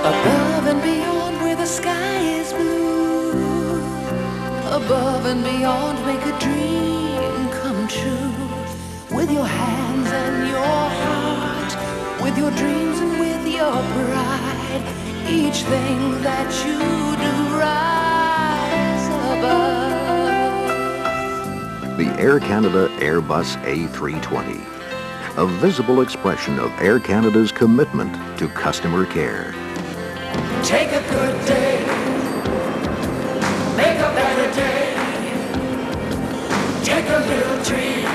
Above and beyond where the sky is blue, above and beyond make a dream come true. With your hands and your heart, with your dreams and with your pride, each thing that you do rise above. The Air Canada Airbus A320, a visible expression of Air Canada's commitment to customer care. Take a good day, make a better day. Take a little tree,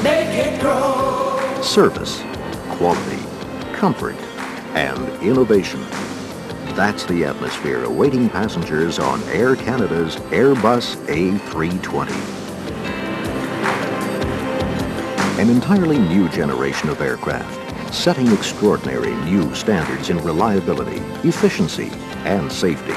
make it grow. Service, quality, comfort, and innovation. That's the atmosphere awaiting passengers on Air Canada's Airbus A320. An entirely new generation of aircraft, setting extraordinary new standards in reliability, efficiency, and safety.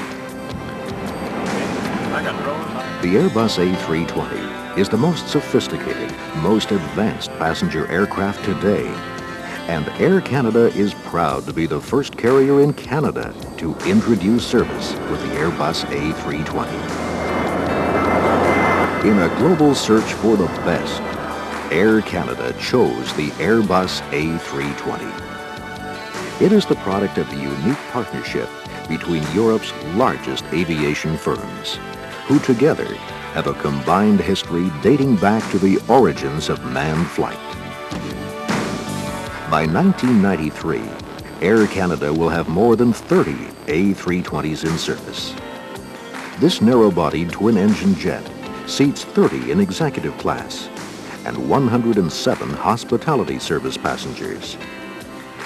The Airbus A320 is the most sophisticated, most advanced passenger aircraft today, and Air Canada is proud to be the first carrier in Canada to introduce service with the Airbus A320. In a global search for the best, Air Canada chose the Airbus A320. It is the product of the unique partnership between Europe's largest aviation firms, who together have a combined history dating back to the origins of manned flight. By 1993, Air Canada will have more than 30 A320s in service. This narrow-bodied twin-engine jet seats 30 in executive class and 107 hospitality service passengers.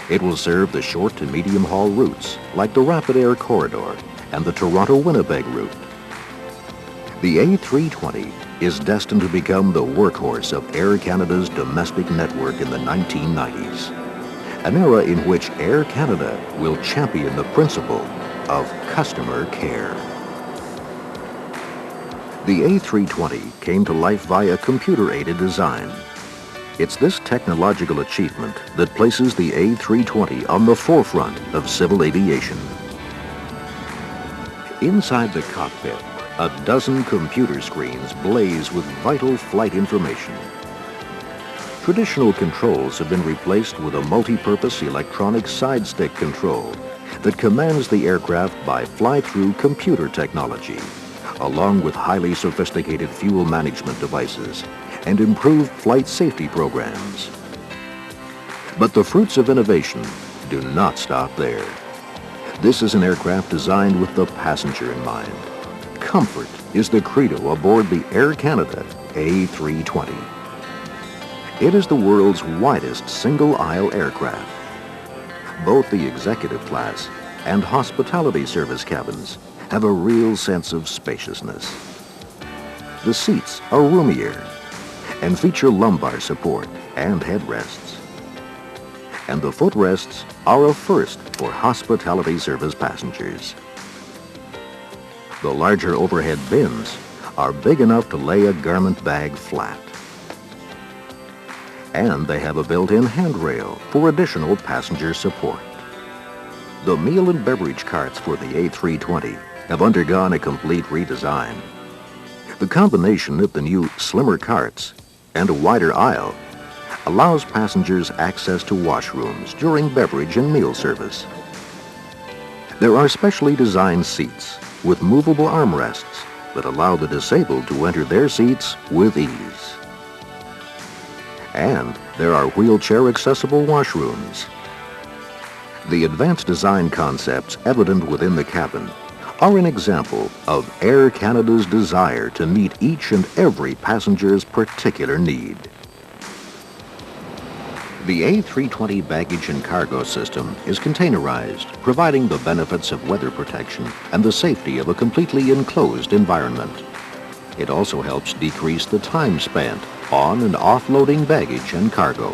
It will serve the short to medium haul routes like the Rapid Air Corridor and the Toronto-Winnipeg route. The A320 is destined to become the workhorse of Air Canada's domestic network in the 1990s, an era in which Air Canada will champion the principle of customer care. The A320 came to life via computer-aided design. It's this technological achievement that places the A320 on the forefront of civil aviation. Inside the cockpit, a dozen computer screens blaze with vital flight information. Traditional controls have been replaced with a multi-purpose electronic side stick control that commands the aircraft by fly-through computer technology, along with highly sophisticated fuel management devices and improved flight safety programs. But the fruits of innovation do not stop there. This is an aircraft designed with the passenger in mind. Comfort is the credo aboard the Air Canada A320. It is the world's widest single-aisle aircraft. Both the executive class and hospitality service cabins have a real sense of spaciousness. The seats are roomier and feature lumbar support and headrests. And the footrests are a first for hospitality service passengers. The larger overhead bins are big enough to lay a garment bag flat. And they have a built-in handrail for additional passenger support. The meal and beverage carts for the A320 have undergone a complete redesign. The combination of the new slimmer carts and a wider aisle allows passengers access to washrooms during beverage and meal service. There are specially designed seats with movable armrests that allow the disabled to enter their seats with ease. And there are wheelchair-accessible washrooms. The advanced design concepts evident within the cabin are an example of Air Canada's desire to meet each and every passenger's particular need. The A320 baggage and cargo system is containerized, providing the benefits of weather protection and the safety of a completely enclosed environment. It also helps decrease the time spent on and offloading baggage and cargo.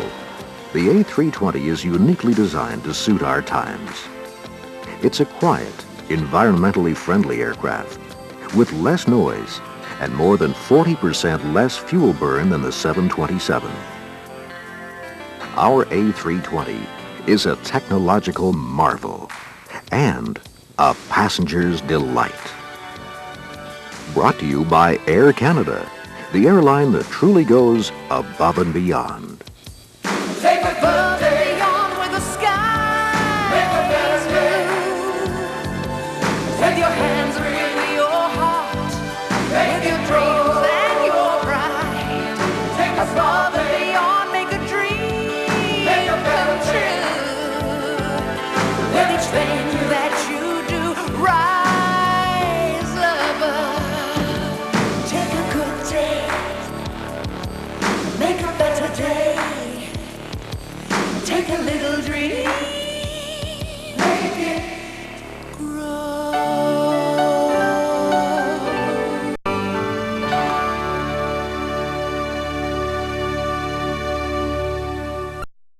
The A320 is uniquely designed to suit our times. It's a quiet, environmentally friendly aircraft with less noise and more than 40% less fuel burn than the 727. Our A320 is a technological marvel. and a passenger's delight. Brought to you by Air Canada, the airline that truly goes above and beyond. Take above and beyond where the sky is blue. With your hands in your heart, with your dreams and your pride. Take above and beyond, make a dream come true. With each thing that you do, rise above. Take a good day, make a better day. Take a little dream, make it grow.